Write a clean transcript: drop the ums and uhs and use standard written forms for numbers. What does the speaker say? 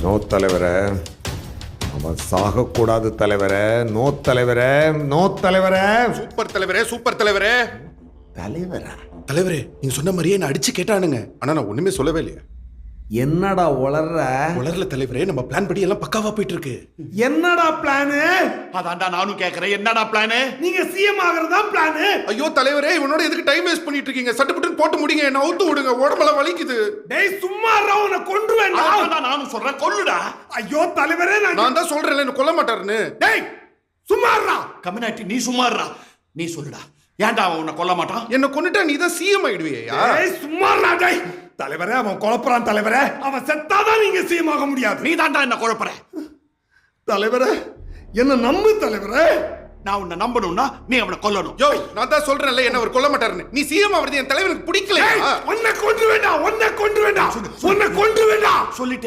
No தலைவரே, அவன் சாகக்கூடாது தலைவரே. நோ தலைவரே, நோ தலைவரே. சூப்பர் தலைவரே, சூப்பர் தலைவரே. தலைவரா? தலைவரே, நீங்க சொன்ன மாதிரியே நான் அடிச்சு கேட்டானுங்க. ஆனா நான் ஒண்ணுமே சொல்லவே இல்லையா. என்னடா உளர்ற? உளரல தலைவரே, நம்ம பிளான் படி எல்லாம் பக்காவா போயிட்டு இருக்கு. என்னடா பிளானு? அதான்டா நானும் கேக்குறேன், என்னடா பிளானு? நீங்க சிஎம் ஆகிறதா பிளானு? ஐயோ தலைவரே, இவனோட எதுக்கு டைம் வேஸ்ட் பண்ணிட்டு இருக்கீங்க? சட்டுப்பட்டு போட்டு முடிங்க, என்ன அவுத்து விடுங்க, உடம்பெல்லாம் வலிக்குது. டேய் சும்மா இருடா, உன்னை கொன்றுவேன். அதான்டா நானும் சொல்றேன், கொல்லுடா. ஐயோ தலைவரே, நான் தான் சொல்றேன்ல, என்ன கொல்ல மாட்டாருன்னு. டேய் சும்மா இருடா. கம்யூனிட்டி நீ சும்மா இருடா. நீ சொல்லுடா, ஏன்டா அவன் உன்னை கொல்ல மாட்டான்? என்ன கொன்னுட்டா நீ தான் சிஎம் ஆயிடுவியா? டேய் சும்மா இருடா. டேய் தலைவரே, அவன் குழப்பறான் தலைவரே. அவன் செத்தாதான் நீங்க சிஎம் ஆக முடியாது. நீ தான்டா என்ன குழப்பற. தலைவரே என்ன நம்பு தலைவரே. நான் உன்னை நம்பணும்னா நீ அவனை கொல்லணும். யோ, நான் தான் சொல்றேன்ல, என்ன அவர் கொல்ல மாட்டாருன்னு. நீ சிஎம் ஆவறது என் தலைவனுக்கு பிடிக்கல. உன்னை கொன்று வேண்டாம், உன்னை கொன்று வேண்டாம், உன்னை கொன்று வேண்டாம் சொல்லிட்டே